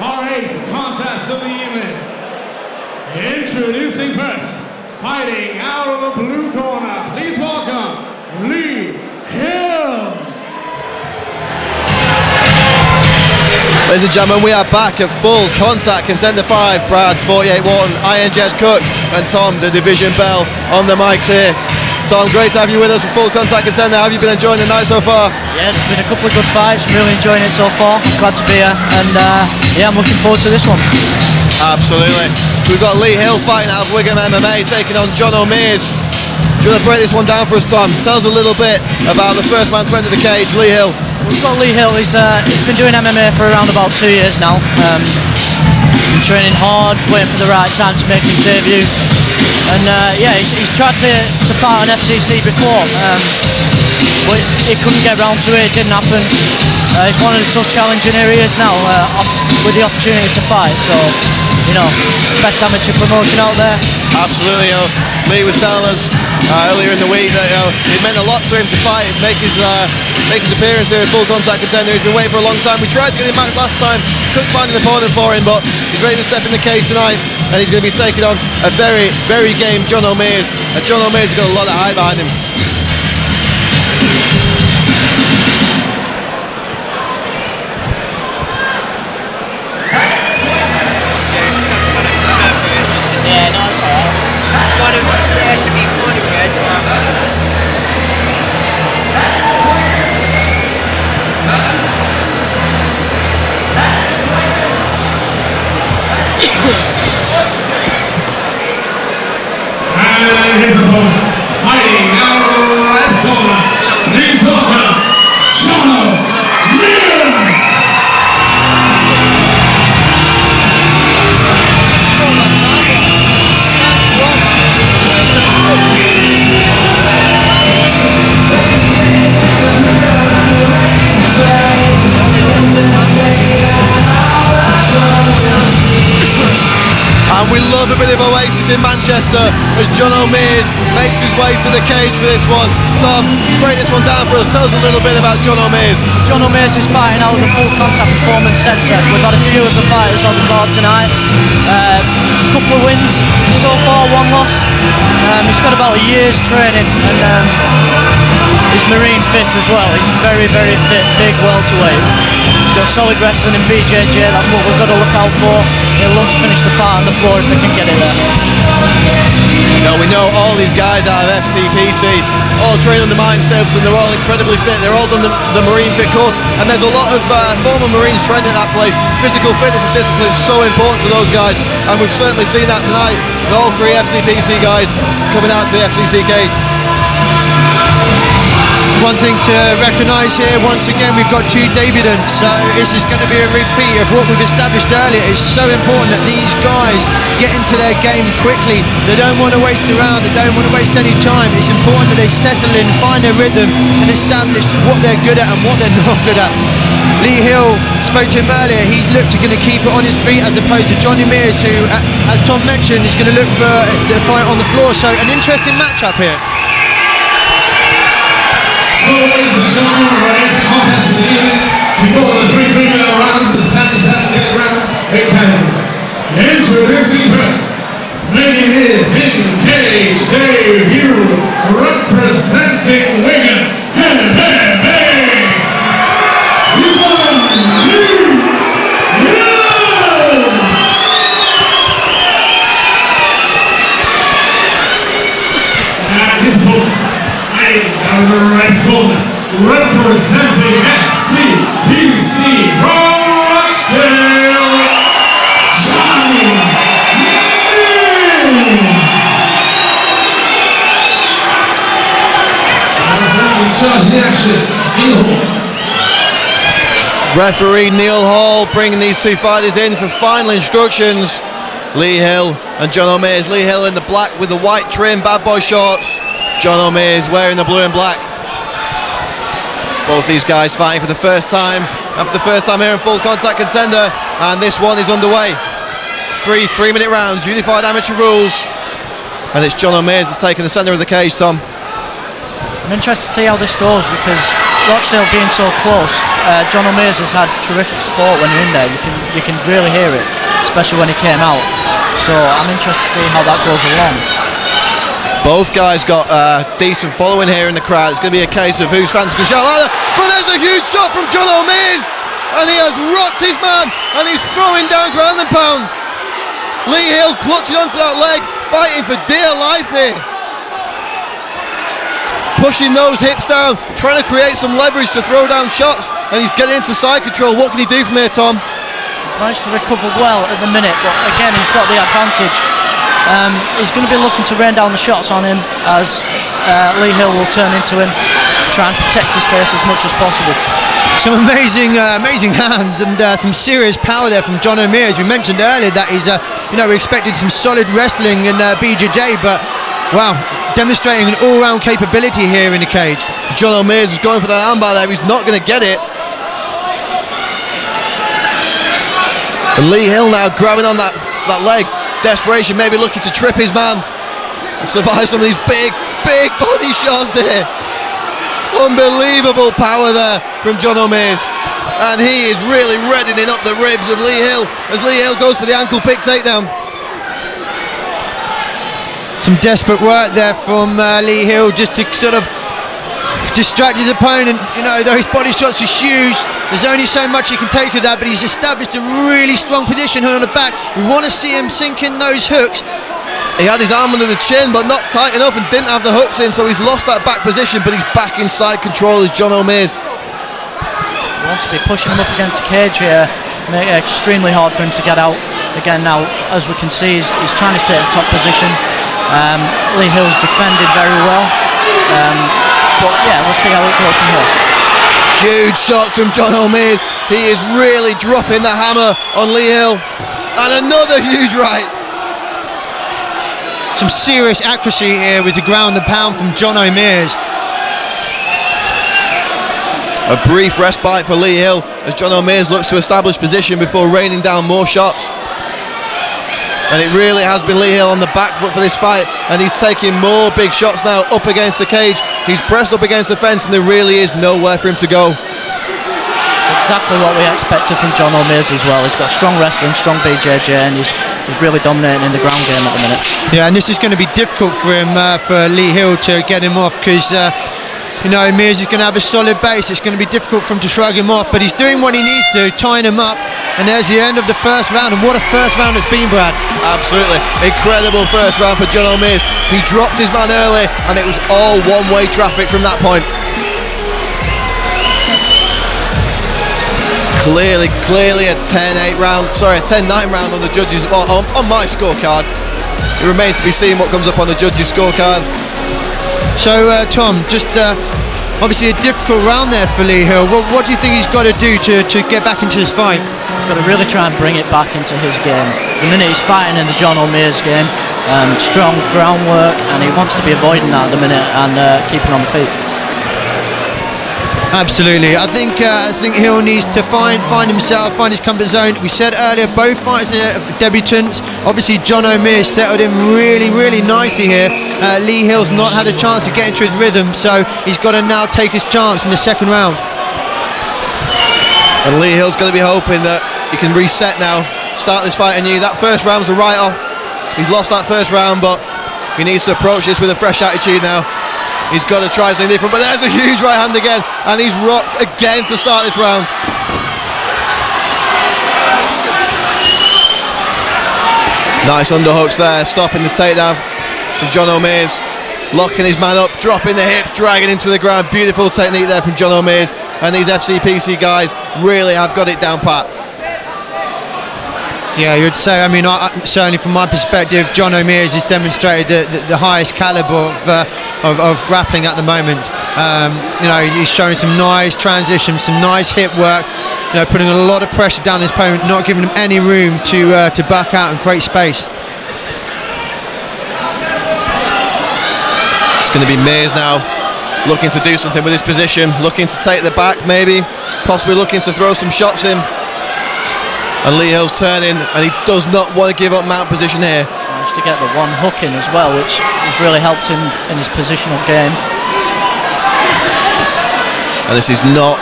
our 8th contest of the evening. Introducing first, fighting out of the blue corner, please welcome Lee Hill. Ladies and gentlemen, we are back at Full Contact Contender 5. Brad, 48 Walton, Iron Jets Cook, and Tom, the Division Bell, on the mics here. Tom, great to have you with us for Full Contact Contender. How have you been enjoying the night so far? Yeah, there's been a couple of good fights. I'm really enjoying it so far. I'm glad to be here, and yeah, I'm looking forward to this one. Absolutely. So we've got Lee Hill fighting out of Wigan MMA, taking on Jonno MEARS. Do you want to break this one down for us, Tom? Tell us a little bit about the first man to enter the cage, Lee Hill. We've got Lee Hill. He's been doing MMA for around about 2 years now. Been training hard, waiting for the right time to make his debut. And yeah, he's tried to fight on FCC before, but he couldn't get round to it. It didn't happen. He's one of the tough challenging areas now, with the opportunity to fight. So, you know, best amateur promotion out there. Absolutely. Lee was telling us earlier in the week that it meant a lot to him to fight, make his appearance here at Full Contact Contender. He's been waiting for a long time. We tried to get him matched last time, couldn't find an opponent for him, but he's ready to step in the cage tonight, and he's going to be taking on a very, very game Jonno MEARS. And Jonno MEARS has got a lot of hype behind him. Yeah, no, it's alright. It's got him there to be funny, man. And his opponent, fighting out of the right corner, please welcome Jonno MEARS. And we love a bit of Oasis in Manchester as Jonno MEARS makes his way to the cage for this one. Tom, break this one down for us. Tell us a little bit about Jonno MEARS. Jonno MEARS is fighting out of the Full Contact Performance Centre. We've had a few of the fighters on the card tonight. Couple of wins so far, one loss. He's got about a year's training, and he's marine fit as well. He's very, very fit, big welterweight. He's got solid wrestling in BJJ. That's what we've got to look out for. He'll look to finish the fight on the floor if he can get it there. Now we know all these guys out of FCPC, all train under Martin Stapleton. They're all incredibly fit. They're all done the marine fit course, and there's a lot of former Marines trained at that place. Physical fitness and discipline is so important to those guys, and we've certainly seen that tonight with all 3 FCPC guys coming out to the FCC cage. One thing to recognise here, once again we've got 2 debutants, so this is going to be a repeat of what we've established earlier. It's so important that these guys get into their game quickly. They don't want to waste around, they don't want to waste any time. It's important that they settle in, find their rhythm and establish what they're good at and what they're not good at. Lee Hill, spoke to him earlier, he's looked to going to keep it on his feet as opposed to Jonno MEARS, who, as Tom mentioned, is going to look for the fight on the floor. So an interesting matchup here. So, ladies and gentlemen, we're ready for the contest of the evening. To go to the 3 3-minute rounds, the 77-minute round. Introducing first, making his in-cage debut, representing Wigan MMA. He's on Lee Hill. And his opponent, out of the right corner, representing FCPC from Rochdale, Jonno MEARS. Charge the action, Neil Hall. Referee Neil Hall bringing these 2 fighters in for final instructions. Lee Hill and Jonno MEARS. Lee Hill in the black with the white trim, bad boy shorts. Jonno MEARS wearing the blue and black. Both these guys fighting for the first time, and for the first time here in Full Contact Contender, and this one is underway. 3 3-minute rounds, unified amateur rules, and it's Jonno MEARS that's taking the centre of the cage, Tom. I'm interested to see how this goes, because Rochdale being so close, Jonno MEARS has had terrific support when you're in there. You can really hear it, especially when he came out. So I'm interested to see how that goes along. Both guys got a decent following here in the crowd. It's going to be a case of whose fans can shout louder. But there's a huge shot from Jonno MEARS, and he has rocked his man, and he's throwing down ground and pound. Lee Hill clutching onto that leg, fighting for dear life here. Pushing those hips down, trying to create some leverage to throw down shots, and he's getting into side control. What can he do from here, Tom? He's managed to recover well at the minute, but again, he's got the advantage. He's going to be looking to rain down the shots on him as Lee Hill will turn into him, try and protect his face as much as possible. Some amazing hands and some serious power there from Jonno MEARS. We mentioned earlier that he's, we expected some solid wrestling in BJJ, but wow, demonstrating an all-round capability here in the cage. Jonno MEARS is going for that armbar there. He's not going to get it. And Lee Hill now grabbing on that leg. Desperation, maybe looking to trip his man and survive some of these big body shots here. Unbelievable power there from Jonno MEARS, and he is really reddening up the ribs of Lee Hill as Lee Hill goes for the ankle pick takedown. Some desperate work there from Lee Hill just to sort of distract his opponent. Though his body shots are huge, there's only so much he can take of that, but he's established a really strong position here on the back. We want to see him sink in those hooks. He had his arm under the chin, but not tight enough and didn't have the hooks in, so he's lost that back position, but he's back inside control as Jonno MEARS. He wants to be pushing him up against the cage here, make it extremely hard for him to get out. Again now, as we can see, he's trying to take the top position. Lee Hill's defended very well, but yeah, let's see how it goes from here. Huge shots from Jonno MEARS. He is really dropping the hammer on Lee Hill, and another huge right. Some serious accuracy here with the ground and pound from Jonno MEARS. A brief respite for Lee Hill as Jonno MEARS looks to establish position before raining down more shots. And it really has been Lee Hill on the back foot for this fight, and he's taking more big shots now up against the cage. He's pressed up against the fence, and there really is nowhere for him to go. It's exactly what we expected from Jonno MEARS as well. He's got strong wrestling, strong BJJ, and he's really dominating in the ground game at the minute. Yeah, and this is going to be difficult for him, for Lee Hill to get him off, because MEARS is going to have a solid base. It's going to be difficult for him to shrug him off, but he's doing what he needs to, tying him up. And there's the end of the first round, and what a first round it's been, Brad. Absolutely incredible first round for Jonno MEARS. He dropped his man early, and it was all one-way traffic from that point. Clearly a 10-9 round on the judges, on my scorecard. It remains to be seen what comes up on the judges' scorecard. So Tom, just obviously a difficult round there for Lee Hill. What do you think he's got to do to get back into this fight? He's got to really try and bring it back into his game. The minute he's fighting in the Jonno MEARS game, strong groundwork, and he wants to be avoiding that at the minute and keeping on the feet. Absolutely. I think Hill needs to find himself, find his comfort zone. We said earlier, both fighters are debutants. Obviously, Jonno MEARS settled in really nicely here. Lee Hill's not had a chance to get into his rhythm, so he's got to now take his chance in the second round. And Lee Hill's going to be hoping that he can reset now, start this fight anew. That first round's a write-off. He's lost that first round, but he needs to approach this with a fresh attitude now. He's got to try something different, but there's a huge right hand again, and he's rocked again to start this round. Nice underhooks there, stopping the takedown from Jonno MEARS. Locking his man up, dropping the hips, dragging him to the ground. Beautiful technique there from Jonno MEARS, and these FCPC guys really have got it down pat. Yeah, you'd say, certainly from my perspective, Jonno MEARS has demonstrated the highest calibre of grappling at the moment. He's showing some nice transitions, some nice hip work, putting a lot of pressure down his opponent, not giving him any room to back out and create space. It's going to be MEARS now, looking to do something with his position, looking to take the back maybe, possibly looking to throw some shots in. And Lee Hill's turning, and he does not want to give up mount position here. Managed to get the one hook in as well, which has really helped him in his positional game. And this is not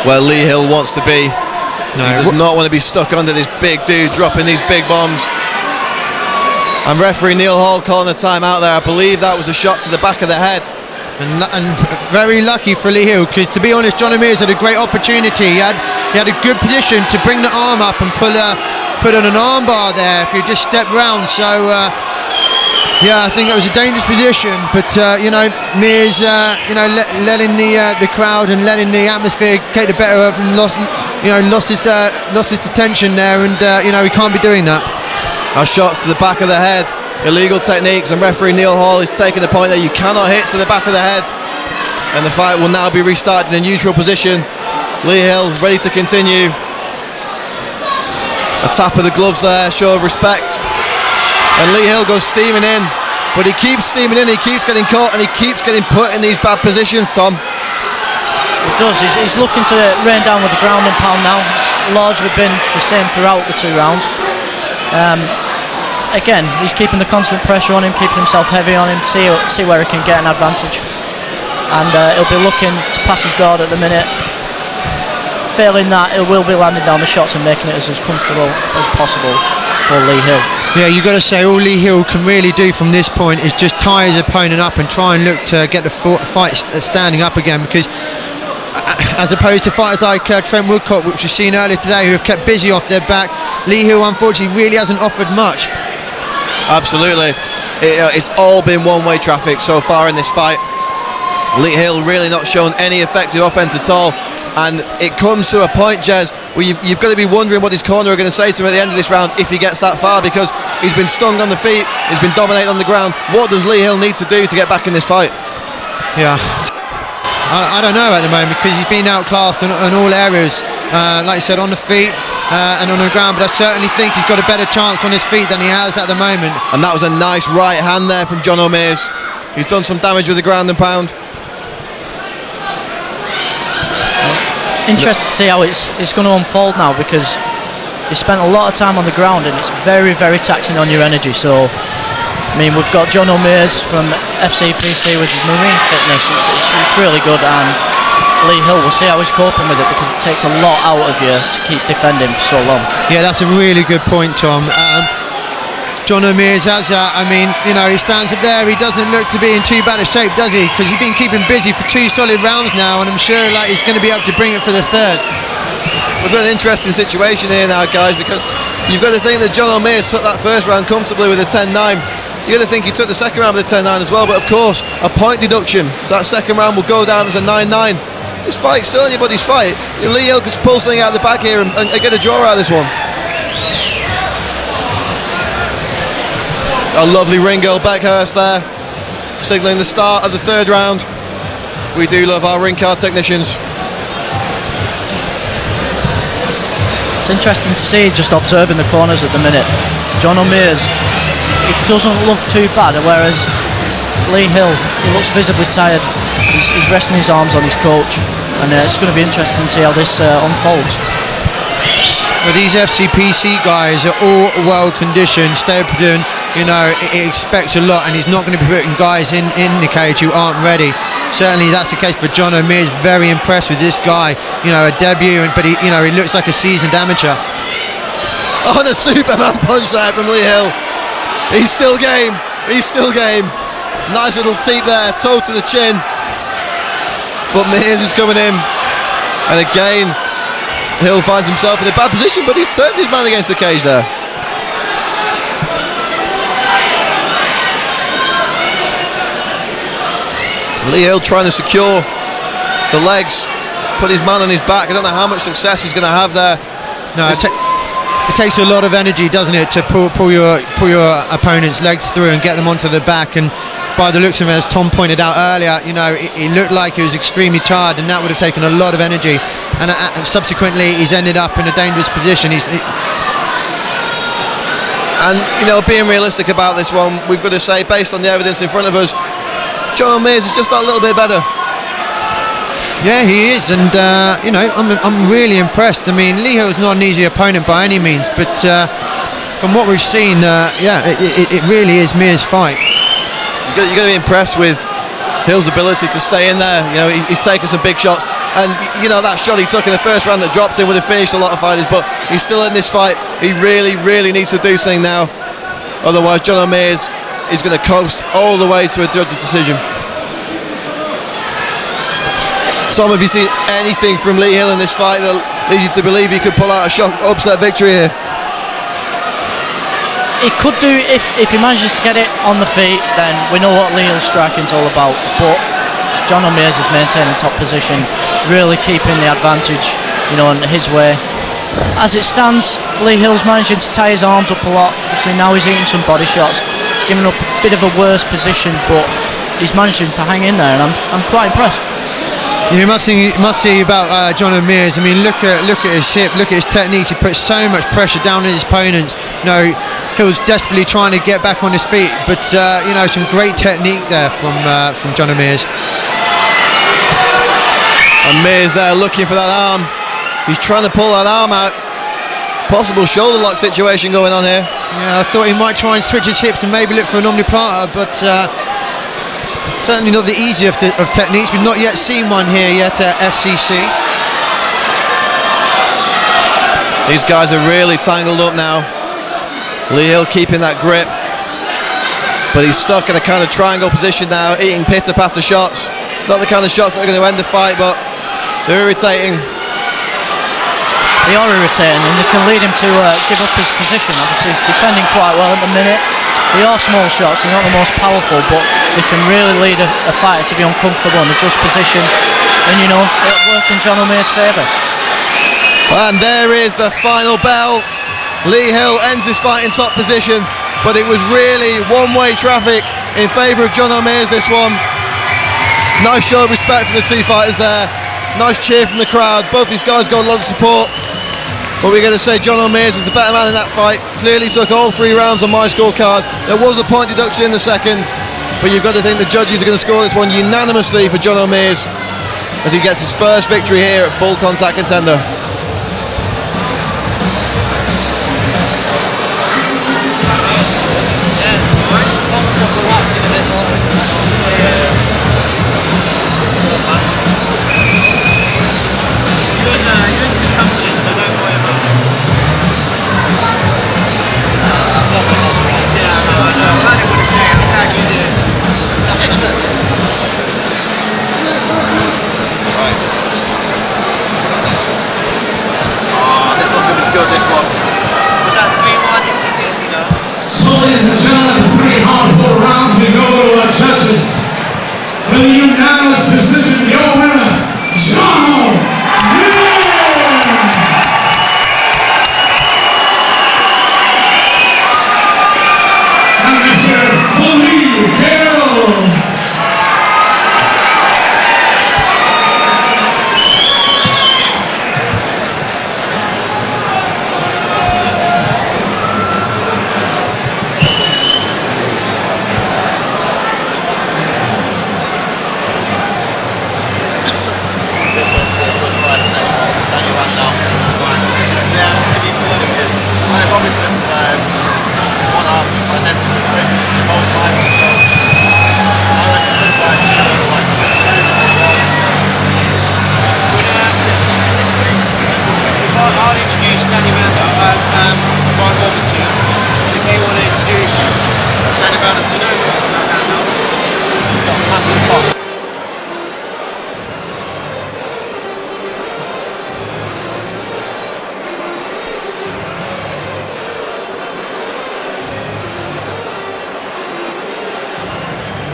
where Lee Hill wants to be. No, he does not want to be stuck under this big dude dropping these big bombs. And referee Neil Hall calling a timeout there. I believe that was a shot to the back of the head. And very lucky for Lee Hill, because to be honest, Jonno MEARS had a great opportunity. He had a good position to bring the arm up and put on an arm bar there if he just stepped round. So yeah, I think it was a dangerous position, but MEARS letting the crowd and letting the atmosphere take the better of him, lost his attention there, and he can't be doing that. Our shots to the back of the head, illegal techniques, and referee Neil Hall is taking the point that you cannot hit to the back of the head. And the fight will now be restarted in a neutral position. Lee Hill ready to continue. A tap of the gloves there, show of respect. And Lee Hill goes steaming in, but he keeps steaming in, he keeps getting caught, and he keeps getting put in these bad positions, Tom. He does. He's looking to rain down with the ground and pound now. It's largely been the same throughout the 2 rounds. Again, he's keeping the constant pressure on him, keeping himself heavy on him, see where he can get an advantage. And he'll be looking to pass his guard at the minute. Failing that, he will be landing down the shots and making it as comfortable as possible for Lee Hill. Yeah, you've got to say all Lee Hill can really do from this point is just tie his opponent up and try and look to get the fight standing up again, because as opposed to fighters like Trent Woodcock, which we've seen earlier today, who have kept busy off their back, Lee Hill unfortunately really hasn't offered much. Absolutely. It's all been one-way traffic so far in this fight. Lee Hill really not shown any effective offense at all, and it comes to a point, Jez, where you've got to be wondering what his corner are going to say to him at the end of this round if he gets that far, because he's been stung on the feet, he's been dominated on the ground. What does Lee Hill need to do to get back in this fight? Yeah, I don't know at the moment, because he's been outclassed in all areas, like you said, on the feet and on the ground, but I certainly think he's got a better chance on his feet than he has at the moment. And that was a nice right hand there from Jonno MEARS. He's done some damage with the ground and pound. Interested to see how it's going to unfold now, because he spent a lot of time on the ground and it's very, very taxing on your energy. So I mean, we've got Jonno MEARS from FCPC with his marine fitness. It's really good, and Lee Hill, we'll see how he's coping with it, because it takes a lot out of you to keep defending for so long. Yeah, that's a really good point, Tom. Jonno MEARS has I mean, he stands up there, he doesn't look to be in too bad a shape, does he? Because he's been keeping busy for 2 solid rounds now, and I'm sure he's going to be able to bring it for the 3rd. We've got an interesting situation here now, guys, because you've got to think that Jonno MEARS took that first round comfortably with a 10-9. You've got to think he took the second round with a 10-9 as well, but of course, a point deduction, so that second round will go down as a 9-9. This fight's still anybody's fight. Lee Hill could pull something out of the back here and get a draw out of this one. A lovely ring girl Beckhurst there, signalling the start of the 3rd round. We do love our ring card technicians. It's interesting to see, just observing the corners at the minute. Jonno MEARS, it doesn't look too bad, whereas Lee Hill, he looks visibly tired. He's resting his arms on his coach, and it's going to be interesting to see how this unfolds. Well, these FCPC guys are all well conditioned. Stapleton, it expects a lot, and he's not going to be putting guys in the cage who aren't ready. Certainly that's the case for Jonno MEARS. Very impressed with this guy. A debut, but he looks like a seasoned amateur. Oh, the Superman punch there from Lee Hill. He's still game. He's still game. Nice little teep there, toe to the chin. But MEARS is coming in, and again Hill finds himself in a bad position, but he's turned his man against the cage there. Lee Hill trying to secure the legs, put his man on his back. I don't know how much success he's going to have there. No, it takes a lot of energy, doesn't it, to pull your opponent's legs through and get them onto the back. And by the looks of it, as Tom pointed out earlier, he looked like he was extremely tired, and that would have taken a lot of energy. And subsequently, he's ended up in a dangerous position. Being realistic about this one, we've got to say, based on the evidence in front of us, Jonno MEARS is just that little bit better. Yeah, he is, and I'm really impressed. I mean, Lee Hill's not an easy opponent by any means, but from what we've seen, it really is MEARS' fight. You've got to be impressed with Hill's ability to stay in there. He's taken some big shots. And you know, that shot he took in the first round that dropped him would have finished a lot of fighters, but he's still in this fight. He really, really needs to do something now. Otherwise, Jonno MEARS is going to coast all the way to a judge's decision. Tom, have you seen anything from Lee Hill in this fight that leads you to believe he could pull out a upset victory here? He could do if he manages to get it on the feet. Then we know what Lee Hill's striking's all about. But Jonno MEARS is maintaining top position. He's really keeping the advantage, you know, in his way. As it stands, Lee Hill's managing to tie his arms up a lot. Obviously now he's eating some body shots. He's giving up a bit of a worse position, but he's managing to hang in there, and I'm quite impressed. You must see about Jonno MEARS. I mean, look at his hip, look at his techniques. He puts so much pressure down on his opponents. You know, Hill's desperately trying to get back on his feet, but you know, some great technique there from Jonno MEARS. And MEARS there looking for that arm. He's trying to pull that arm out. Possible shoulder lock situation going on here. Yeah, I thought he might try and switch his hips and maybe look for an omoplata, but certainly not the easiest of techniques. We've not yet seen one here yet at FCC. These guys are really tangled up now. Lee Hill keeping that grip, but he's stuck in a kind of triangle position now, eating pitter-patter shots. Not the kind of shots that are going to end the fight, but they're irritating. They are irritating, and they can lead him to give up his position. Obviously he's defending quite well at the minute. They are small shots, they're not the most powerful, but they can really lead a fighter to be uncomfortable in a just position, and you know, it'll work in Jonno MEARS' favour. And there is the final bell. Lee Hill ends his fight in top position, but it was really one-way traffic in favour of Jonno MEARS, this one. Nice show of respect from the two fighters there. Nice cheer from the crowd. Both these guys got a lot of support. But we're going to say Jonno MEARS was the better man in that fight. Clearly took all 3 rounds on my scorecard. There was a point deduction in the second, but you've got to think the judges are going to score this one unanimously for Jonno MEARS as he gets his first victory here at Full Contact Contender. Ladies and gentlemen, 3 hardcore rounds, we go to our judges. With a unanimous decision, your winner, Jonno MEARS! And Mr. Lee Hill! Robinson's one half of identical twins, both 5 or so.